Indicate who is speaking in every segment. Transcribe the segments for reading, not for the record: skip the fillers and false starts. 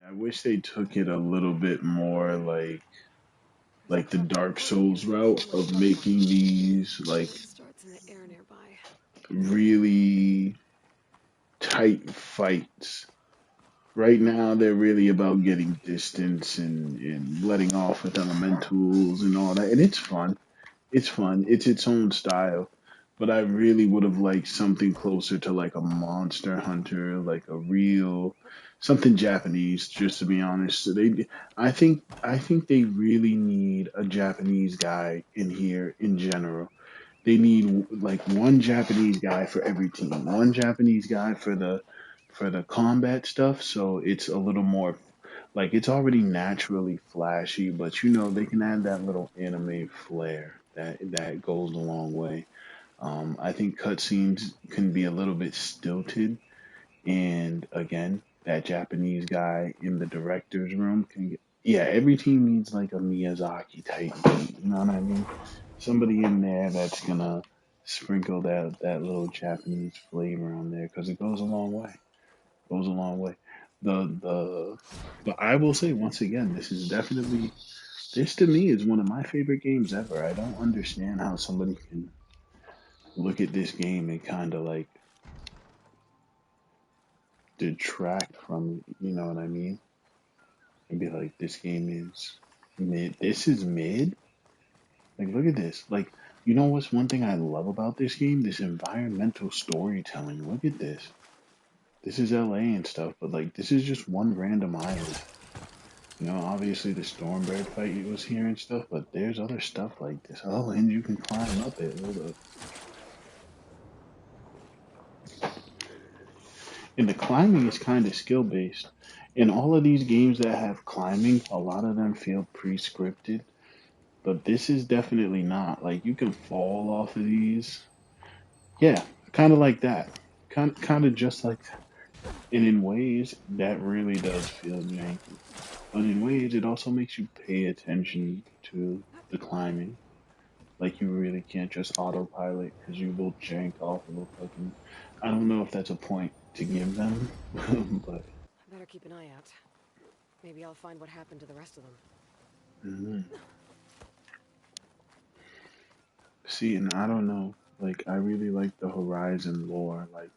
Speaker 1: I wish they took it a little bit more like the Dark Souls route of making these like
Speaker 2: Starts in the air nearby.
Speaker 1: really tight fights. Right now, they're really about getting distance and letting off with elementals and all that, and it's fun. It's fun. It's its own style. But I really would have liked something closer to like a Monster Hunter, like a real something Japanese. Just to be honest, so I think they really need a Japanese guy in here in general. They need like one Japanese guy for every team, one Japanese guy for the combat stuff. So it's a little more like it's already naturally flashy, but you know they can add that little anime flair that goes a long way. I think cutscenes can be a little bit stilted, and again, that Japanese guy in the director's room can get. Yeah, every team needs like a Miyazaki type beat. You know what I mean? Somebody in there that's gonna sprinkle that little Japanese flavor on there because it goes a long way. Goes a long way. The but I will say once again, this to me is one of my favorite games ever. I don't understand how somebody can look at this game and kind of like detract from it. You know what I mean? And be like, this game is mid. This is mid. Like, look at this. Like, you know what's one thing I love about this game? This environmental storytelling. Look at this. This is LA and stuff, but like, this is just one random island. You know, obviously the Stormbird fight was here and stuff, but there's other stuff like this. Oh, and you can climb up it. Hold up. And the climbing is kind of skill based. In all of these games that have climbing, a lot of them feel pre-scripted, but this is definitely not. Like you can fall off of these. Yeah, kind of like that. Kind of just like that. And in ways, that really does feel janky. But in ways, it also makes you pay attention to the climbing. Like you really can't just autopilot because you will jank off of a fucking. I don't know if that's a point to give them, but
Speaker 2: Better keep an eye out. Maybe I'll find what happened to the rest of them.
Speaker 1: mhm. See, and I don't know. Like I really like the Horizon lore. Like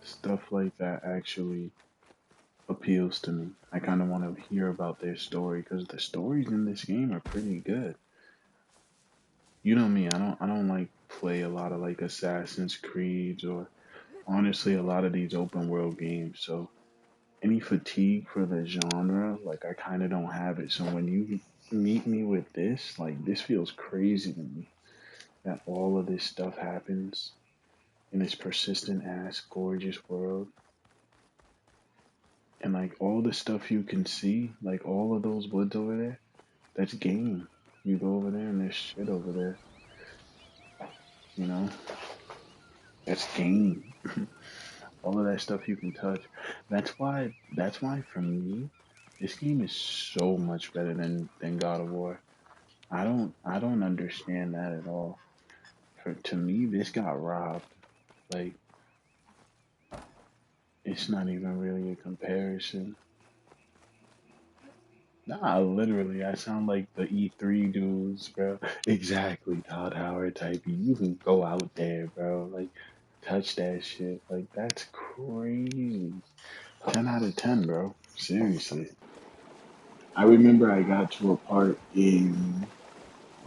Speaker 1: stuff like that actually appeals to me. I kind of want to hear about their story because the stories in this game are pretty good. You know me, I don't like play a lot of like Assassin's Creeds or honestly a lot of these open world games. So any fatigue for the genre, like I kind of don't have it. So when you meet me with this, like this feels crazy to me that all of this stuff happens in this persistent ass gorgeous world and like all the stuff you can see, like all of those woods over there, that's game. You go over there and there's shit over there, you know? That's game. All of that stuff you can touch. That's why for me, this game is so much better than God of War. I don't understand that at all. For to me, this got robbed. Like it's not even really a comparison. Nah, literally, I sound like the E3 dudes, bro. Exactly, Todd Howard type. You can go out there, bro. Like touch that shit. Like that's crazy. 10 out of 10, bro. Seriously. I remember I got to a part in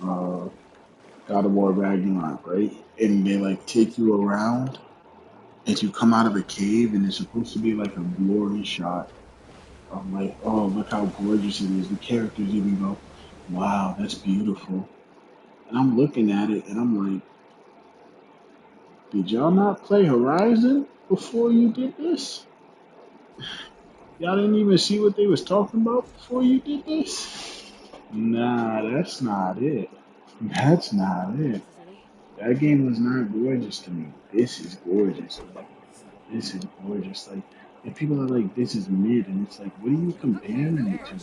Speaker 1: uh, God of War Ragnarok, right? And they like take you around and you come out of a cave and it's supposed to be like a glory shot. I'm like, oh, look how gorgeous it is. The characters even go, wow, that's beautiful. And I'm looking at it and I'm like, did y'all not play Horizon before you did this? Y'all didn't even see what they was talking about before you did this? Nah, that's not it. That's not it.
Speaker 2: Chances any?
Speaker 1: That game was not gorgeous to me. This is gorgeous. Like, this is gorgeous. Like, and people are like, this is mid, and it's like, what are you
Speaker 2: Okay,
Speaker 1: comparing it to?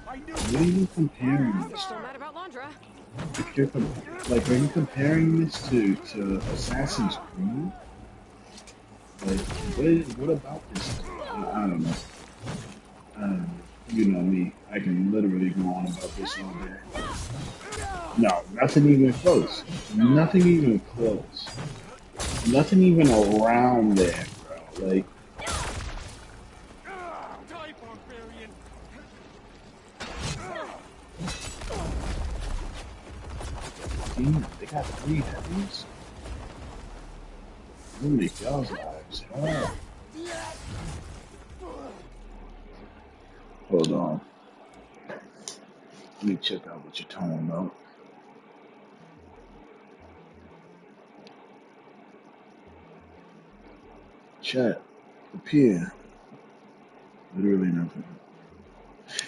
Speaker 2: Barrett.
Speaker 1: What are you comparing
Speaker 2: You're
Speaker 1: this
Speaker 2: still
Speaker 1: to?
Speaker 2: mad about Landra?
Speaker 1: If you're like, are you comparing this to Assassin's Creed? Like, what about this? I don't know. I don't know. You know me, I can literally go on about this all day. No, nothing even close. Nothing even close. Nothing even around there, bro. Like,
Speaker 3: Die, barbarian!
Speaker 1: damn, they got three heavies? Let me make y'all's lives hell. Hold on. Let me check out what you're talking about. Chat. Appear. Literally nothing.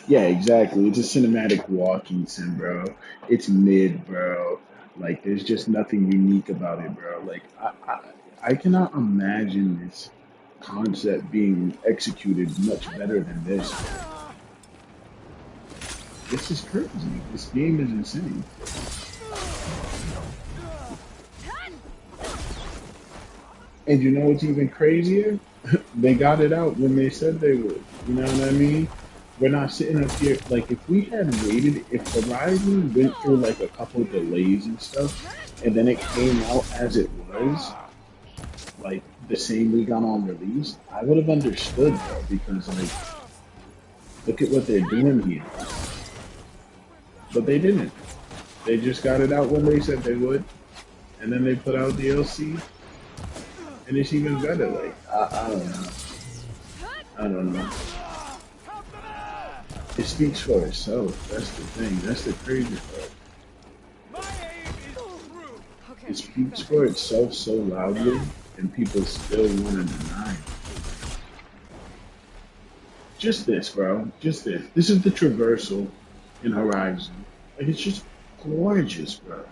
Speaker 1: Yeah, exactly. It's a cinematic walking sim, bro. It's mid, bro. Like, there's just nothing unique about it, bro. Like, I cannot imagine this concept being executed much better than this, bro. This is crazy. This game is insane. And you know what's even crazier? They got it out when they said they would. You know what I mean? We're not sitting up here like if we had waited, if Verizon went through like a couple delays and stuff, and then it came out as it was, like the same week on release, I would have understood though, because like look at what they're doing here. But they didn't. They just got it out when they said they would, and then they put out DLC, and it's even better. Like I don't know. I don't know. It speaks for itself. That's the thing. That's the crazy part.
Speaker 3: My aim is true!
Speaker 2: Okay,
Speaker 1: It speaks
Speaker 2: better.
Speaker 1: for itself so loudly, and people still want to deny it. Just this, bro. Just this. This is the traversal in Horizon. Like, it's just gorgeous, bro.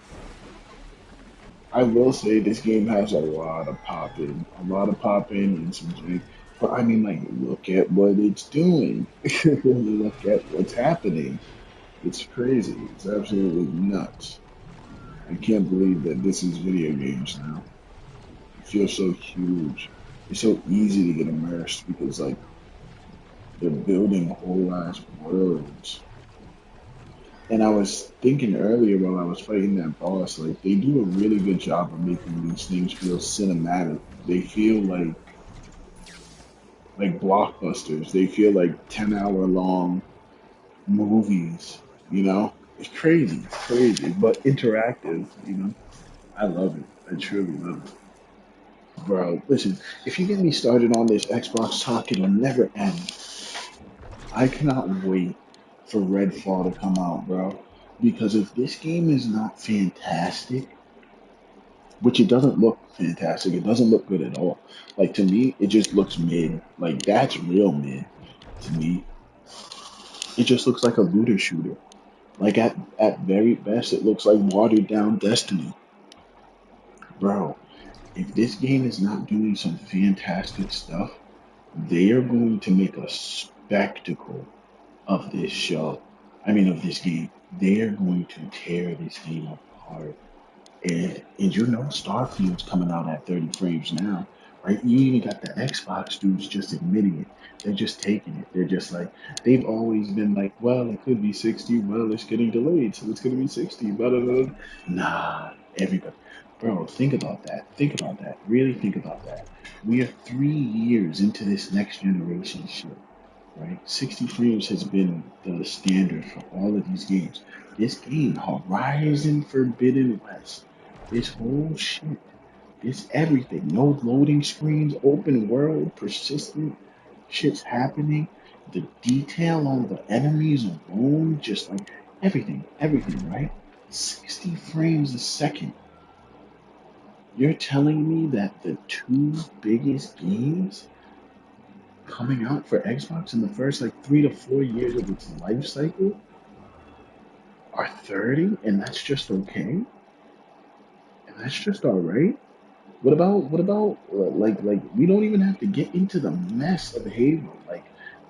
Speaker 1: I will say this game has a lot of popping and some drink. But I mean, like, look at what it's doing. Look at what's happening. It's crazy. It's absolutely nuts. I can't believe that this is video games now. It feels so huge. It's so easy to get immersed because, like, they're building whole ass worlds. And I was thinking earlier while I was fighting that boss, like they do a really good job of making these things feel cinematic. They feel like blockbusters. They feel like 10-hour long movies, you know? It's crazy, but interactive, you know? I love it. I truly love it. Bro, listen, if you get me started on this Xbox talk, it'll never end. I cannot wait for Redfall to come out, bro. Because if this game is not fantastic, which it doesn't look fantastic, it doesn't look good at all. Like to me, it just looks mid. Like that's real mid to me. It just looks like a looter shooter. Like at very best, it looks like watered down Destiny, bro. If this game is not doing some fantastic stuff, they are going to make a spectacle of this show. I mean, of this game. They are going to tear this game apart. And you know, Starfield's coming out at 30 frames now, right? You even got the Xbox dudes just admitting it. They're just taking it. They're just like, they've always been like, well, it could be 60. Well, it's getting delayed, so it's going to be 60. Blah, blah, blah. Nah, everybody. Bro, think about that. Think about that. Really think about that. We are 3 years into this next generation shit, right? 60 frames has been the standard for all of these games. This game, Horizon Forbidden West, this whole shit, this everything, no loading screens, open world, persistent shit's happening. The detail on the enemies alone, just like everything, right? 60 frames a second. You're telling me that the two biggest games coming out for Xbox in the first like 3 to 4 years of its life cycle are 30, and that's just okay, and that's just all right. What about like we don't even have to get into the mess of Halo. Like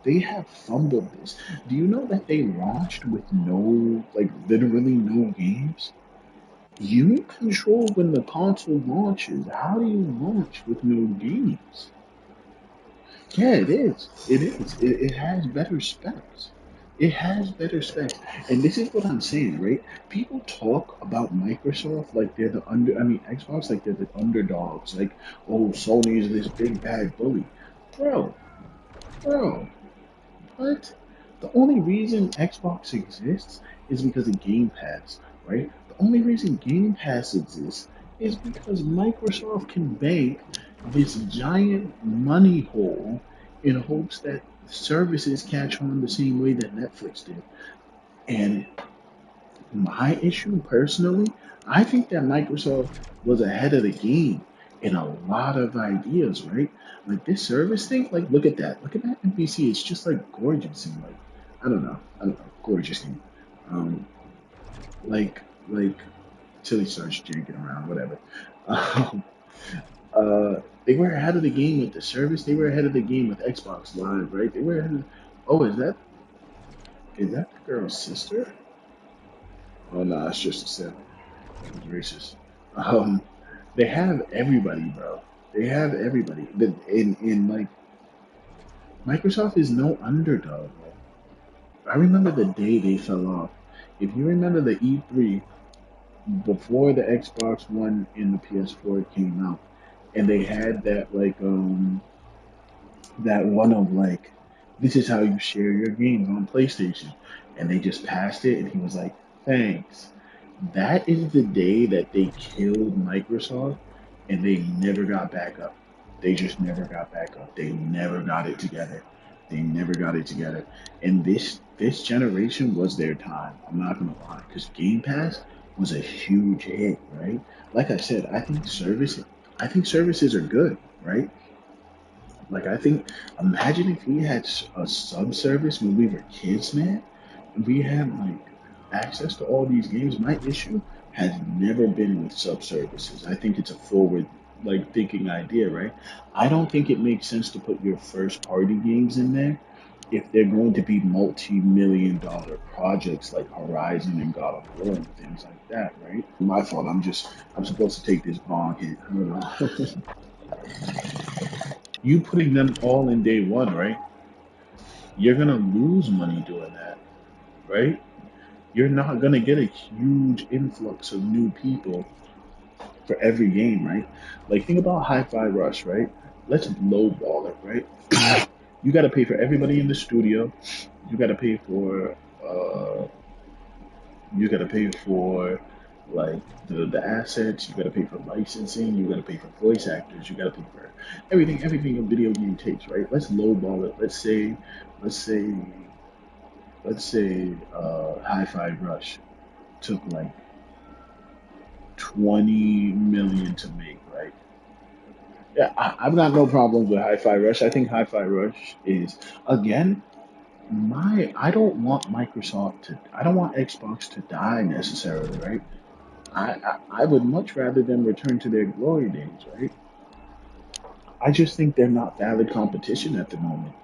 Speaker 1: they have fumbled this. Do you know that they launched with no like literally no games? You control when the console launches. How do you launch with no games? Yeah, it is. It is. It has better specs. It has better specs, and this is what I'm saying, right? People talk about Microsoft like they're the under. I mean, Xbox like they're the underdogs. Like, oh, Sony is this big bad bully, bro, bro. What? The only reason Xbox exists is because of Game Pass, right? The only reason Game Pass exists is because Microsoft can bank this giant money hole in hopes that services catch on the same way that Netflix did. And my issue personally, I think that Microsoft was ahead of the game in a lot of ideas, right? Like this service thing, like look at that. Look at that NPC. It's just like gorgeous and like I don't know, gorgeous thing. Um like till he starts janking around, whatever. Um, they were ahead of the game with the service. They were ahead of the game with Xbox Live, right? They were ahead of, oh, is that the girl's sister? Oh no, it's just a sim. It was racist. Um, they have everybody, bro. They have everybody. In like Microsoft is no underdog, bro. I remember the day they fell off. If you remember the E3 before the Xbox One and the PS4 came out, and they had that that one of like, this is how you share your games on PlayStation, and they just passed it, and he was like, thanks. That is the day that they killed Microsoft, and they never got back up. They just never got back up. They never got it together. They never got it together. And this generation was their time. I'm not gonna lie, because Game Pass was a huge hit, right? Like I said, I think services are good, right? Like I think, imagine if we had a sub service when we were kids, man. We had like access to all these games. My issue has never been with sub services. I think it's a forward like thinking idea, right? I don't think it makes sense to put your first party games in there if they're going to be multi-million dollar projects like Horizon and God of War and things like that, right? My fault. I'm supposed to take this bong hit. Hold on. You putting them all in day one, right? You're gonna lose money doing that, right? You're not gonna get a huge influx of new people for every game, right? Like think about Hi-Fi Rush, right? Let's lowball it, right? You got to pay for everybody in the studio. You got to pay for you got to pay for like the assets. You got to pay for licensing. You got to pay for voice actors. You got to pay for everything a video game takes, right? Let's lowball it. Let's say Hi-Fi Rush took like 20 million to make, right? Yeah, I've got no problems with Hi-Fi Rush. I think Hi-Fi Rush is again my. I don't want Xbox to die necessarily, right? I would much rather them return to their glory days, right? I just think they're not valid competition at the moment.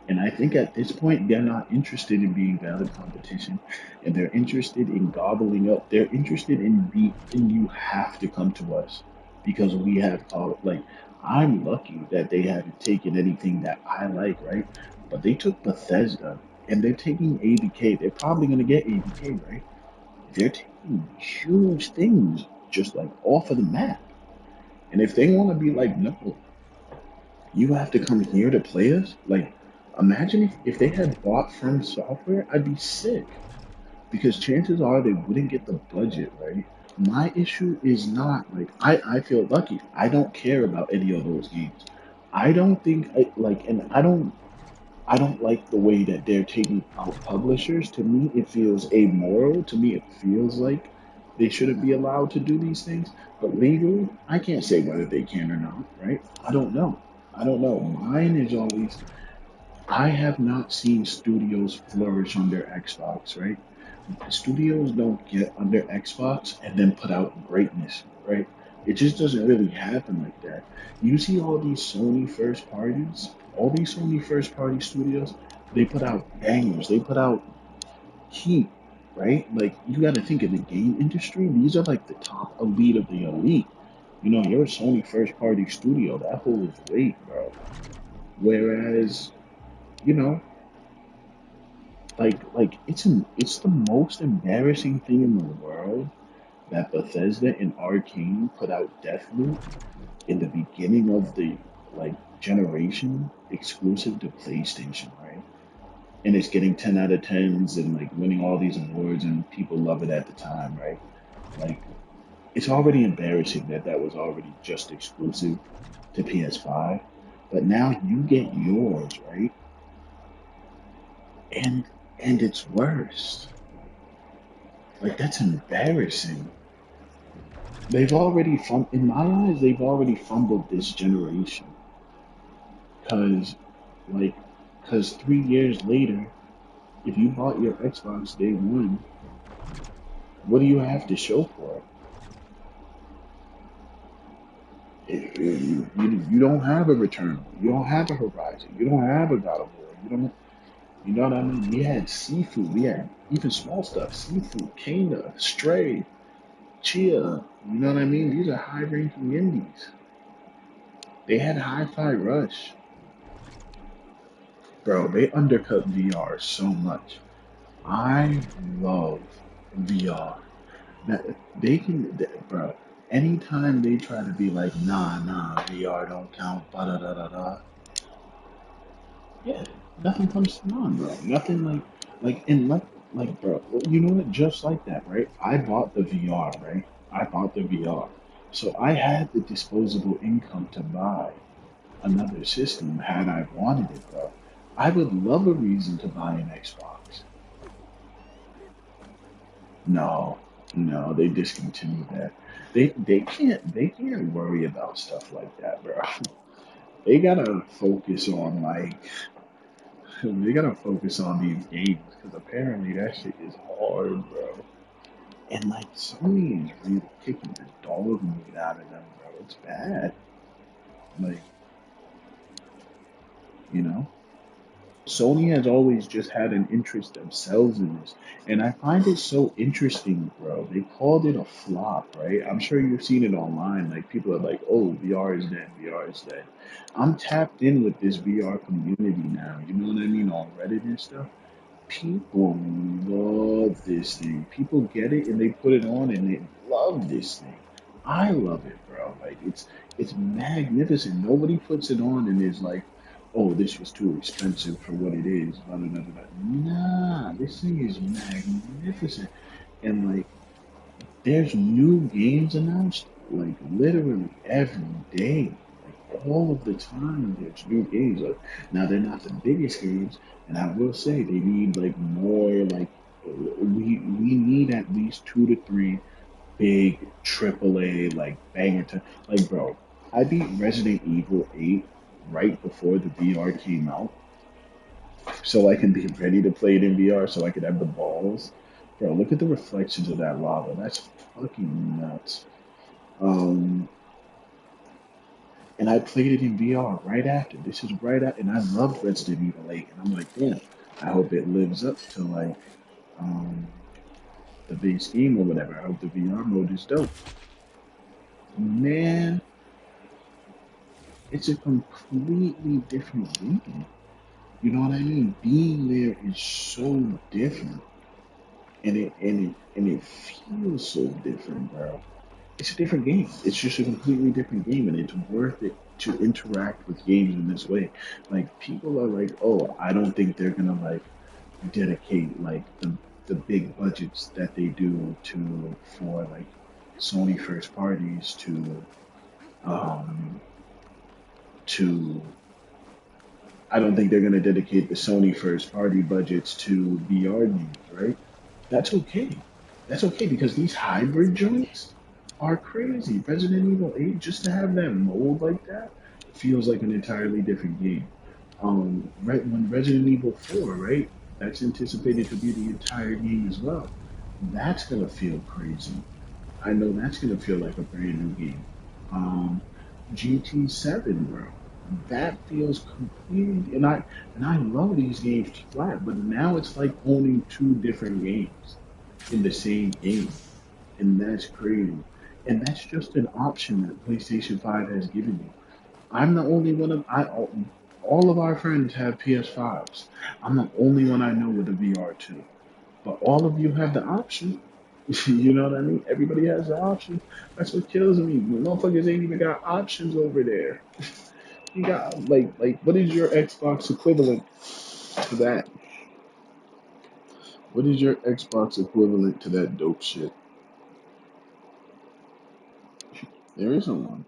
Speaker 1: And I think at this point, they're not interested in being valid competition, and they're interested in gobbling up. They're interested in you have to come to us because we have like I'm lucky that they haven't taken anything that I like, right? But they took Bethesda, and they're taking ABK. They're probably gonna get ABK, right? They're taking huge things just like off of the map. And if they want to be like, no, you have to come here to play us? Like, imagine if they had bought From Software, I'd be sick. Because chances are they wouldn't get the budget, right? My issue is not like I feel lucky. I don't care about any of those games. I don't think like and I don't like the way that they're taking out publishers. To me it feels amoral. To me it feels like they shouldn't be allowed to do these things. But legally, I can't say whether they can or not, right? I don't know. I don't know. Mine is always I have not seen studios flourish under Xbox, right? Studios don't get under Xbox and then put out greatness, right? It just doesn't really happen like that. You see all these Sony first party studios, they put out bangers, they put out heat, right? Like you got to think in the game industry, these are like the top elite of the elite. You know, you're a Sony first party studio, that holds weight, bro. Whereas, you know, It's the most embarrassing thing in the world that Bethesda and Arcane put out Deathloop in the beginning of the like generation exclusive to PlayStation, right? And it's getting 10 out of 10s and like winning all these awards and people love it at the time, right? Like it's already embarrassing that that was already just exclusive to PS5, but now you get yours, right? And it's worse. Like that's embarrassing. In my eyes, they've already fumbled this generation. Cause, like, cause 3 years later, if you bought your Xbox day one, what do you have to show for it? You don't have a Returnal. You don't have a Horizon. You don't have a God of War. You don't. You know what I mean? We had seafood. We had even small stuff. Seafood, Kana, Stray, Chia. You know what I mean? These are high-ranking indies. They had Hi-Fi Rush. Bro, they undercut VR so much. I love VR. That they can, bro. Anytime they try to be like, nah, VR don't count, da da da da. Yeah, nothing comes to mind, bro. Nothing bro. You know what? Just like that, right? I bought the VR, right? I bought the VR, so I had the disposable income to buy another system had I wanted it, bro. I would love a reason to buy an Xbox. No, no, they discontinued that. They can't worry about stuff like that, bro. They gotta focus on they gotta focus on these games because apparently that shit is hard, bro. And like Sony is really kicking the dog meat out of them, bro. It's bad. Like, you know. Sony has always just had an interest themselves in this. And I find it so interesting, bro. They called it a flop, right? I'm sure you've seen it online. Like, people are like, oh, VR is dead, VR is dead. I'm tapped in with this VR community now. You know what I mean? On Reddit and stuff. People love this thing. People get it and they put it on and they love this thing. I love it, bro. Like it's magnificent. Nobody puts it on and is like, oh, this was too expensive for what it is. Blah, blah, blah, blah. Nah, this thing is magnificent. And like there's new games announced like literally every day. Like all of the time there's new games. Like now they're not the biggest games, and I will say they need like more like we need at least 2 to 3 big AAA like banger to like bro. I beat Resident Evil 8 right before the VR came out so I can be ready to play it in VR, so I could have the balls. Bro, look at the reflections of that lava. That's fucking nuts. Um, and I played it in VR right after. This is right after, and I loved Resident Evil 8. And I'm like, damn, I hope it lives up to like um, the base game or whatever. I hope the VR mode is dope. Man, it's a completely different game. You know what I mean? Being there is so different. And it feels so different, bro. It's a different game. It's just a completely different game, and it's worth it to interact with games in this way. Like people are like, oh, I don't think they're gonna like dedicate like the big budgets that they do to for like Sony first parties um to I don't think they're gonna dedicate the Sony first party budgets to VR games, right? That's okay. That's okay because these hybrid joints are crazy. Resident Evil 8, just to have that mold like that, feels like an entirely different game. Right when Resident Evil 4, right? That's anticipated to be the entire game as well. That's gonna feel crazy. I know that's gonna feel like a brand new game. Um, GT7, bro. That feels completely and I love these games flat, but now it's like owning two different games in the same game, and that's crazy. And that's just an option that PlayStation 5 has given you. I'm the only one of I. All of our friends have PS5s. I'm the only one I know with a VR2. But all of you have the option. You know what I mean? Everybody has the option. That's what kills me. Motherfuckers ain't even got options over there. You got like what is your Xbox equivalent to that? What is your Xbox equivalent to that dope shit? There isn't one.